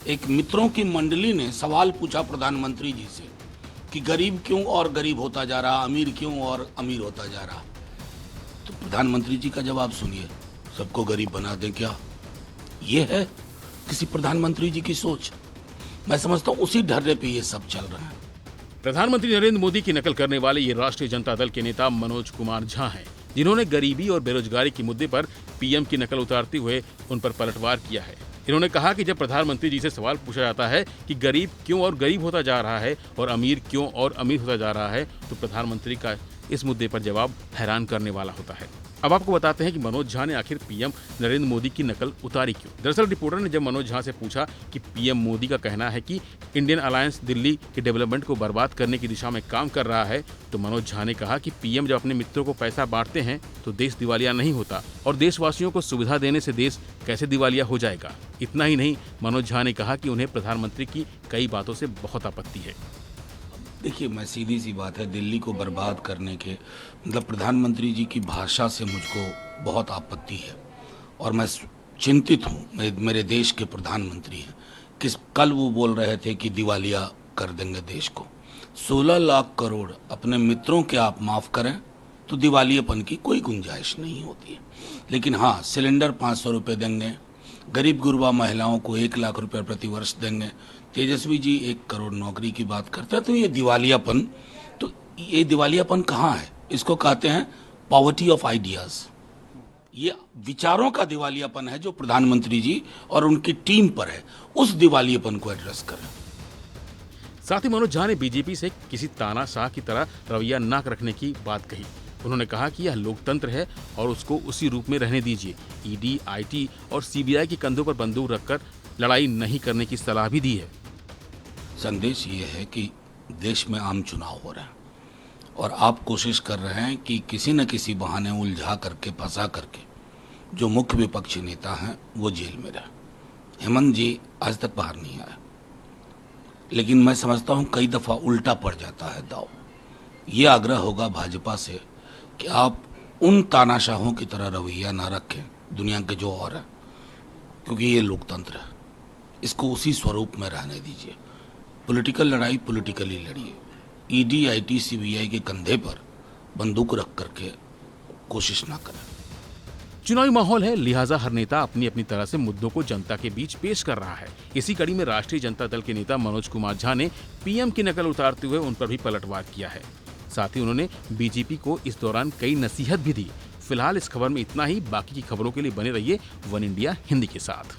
एक मित्रों की मंडली ने सवाल पूछा प्रधानमंत्री जी से कि गरीब क्यों और गरीब होता जा रहा, अमीर क्यों और अमीर होता जा रहा। तो प्रधानमंत्री जी का जवाब सुनिए, सबको गरीब बना दें क्या? ये है किसी प्रधानमंत्री जी की सोच? मैं समझता हूँ उसी ढर्रे पे ये सब चल रहा है। प्रधानमंत्री नरेंद्र मोदी की नकल करने वाले ये राष्ट्रीय जनता दल के नेता मनोज कुमार झा हैं, जिन्होंने गरीबी और बेरोजगारी के मुद्दे पर पीएम की नकल उतारते हुए उन पर पलटवार किया है। इन्होंने कहा कि जब प्रधानमंत्री जी से सवाल पूछा जाता है कि गरीब क्यों और गरीब होता जा रहा है और अमीर क्यों और अमीर होता जा रहा है, तो प्रधानमंत्री का इस मुद्दे पर जवाब हैरान करने वाला होता है। अब आपको बताते हैं कि मनोज झा ने आखिर पीएम नरेंद्र मोदी की नकल उतारी क्यों। दरअसल रिपोर्टर ने जब मनोज झा से पूछा कि पीएम मोदी का कहना है कि इंडियन अलायंस दिल्ली के डेवलपमेंट को बर्बाद करने की दिशा में काम कर रहा है, तो मनोज झा ने कहा कि पीएम जब अपने मित्रों को पैसा बांटते हैं तो देश दिवालिया नहीं होता और देशवासियों को सुविधा देने से देश कैसे दिवालिया हो जाएगा। इतना ही नहीं, मनोज झा ने कहा कि उन्हें प्रधानमंत्री की कई बातों से बहुत आपत्ति है। देखिए, मैं सीधी सी बात है, दिल्ली को बर्बाद करने के मतलब प्रधानमंत्री जी की भाषा से मुझको बहुत आपत्ति है और मैं चिंतित हूँ। मेरे देश के प्रधानमंत्री हैं, कल वो बोल रहे थे कि दिवालिया कर देंगे देश को। 16 लाख करोड़ अपने मित्रों के आप माफ़ करें तो दिवालियापन की कोई गुंजाइश नहीं होती है। लेकिन हाँ, सिलेंडर 500 रुपये देंगे, गरीब गुरबा महिलाओं को 1 लाख रुपए प्रति वर्ष देंगे, तेजस्वी जी 1 करोड़ नौकरी की बात करते हैं। तो ये दिवालियापन कहाँ है? इसको कहते हैं पॉवर्टी ऑफ आइडियाज। ये विचारों का दिवालियापन है जो प्रधानमंत्री जी और उनकी टीम पर है। उस दिवालियापन को एड्रेस करें। साथ ही मनोज झा ने बीजेपी से किसी तानाशाह की तरह रवैया न रखने की बात कही। उन्होंने कहा कि यह लोकतंत्र है और उसको उसी रूप में रहने दीजिए। ईडी, आईटी और सीबीआई के कंधों पर बंदूक रखकर लड़ाई नहीं करने की सलाह भी दी है। संदेश ये है कि देश में आम चुनाव हो रहा है और आप कोशिश कर रहे हैं कि किसी न किसी बहाने उलझा करके, फंसा करके जो मुख्य विपक्षी नेता हैं वो जेल में रहे। हेमंत जी आज तक बाहर नहीं आया, लेकिन मैं समझता हूँ कई दफ़ा उल्टा पड़ जाता है दाव। ये आग्रह होगा भाजपा से कि आप उन तानाशाहों की तरह रवैया ना रखें दुनिया के जो और है, क्योंकि ये लोकतंत्र है, इसको उसी स्वरूप में रहने दीजिए। पॉलिटिकल लड़ाई पॉलिटिकली लड़िए। ईडी, आईटी, सीबीआई के कंधे पर बंदूक रख करके कोशिश ना करें। चुनावी माहौल है, लिहाजा हर नेता अपनी अपनी तरह से मुद्दों को जनता के बीच पेश कर रहा है। इसी कड़ी में राष्ट्रीय जनता दल के नेता मनोज कुमार झा ने पीएम की नकल उतारते हुए उन पर भी पलटवार किया है। साथ ही उन्होंने बीजेपी को इस दौरान कई नसीहत भी दी। फिलहाल इस खबर में इतना ही। बाकी की खबरों के लिए बने रहिए वन इंडिया हिंदी के साथ।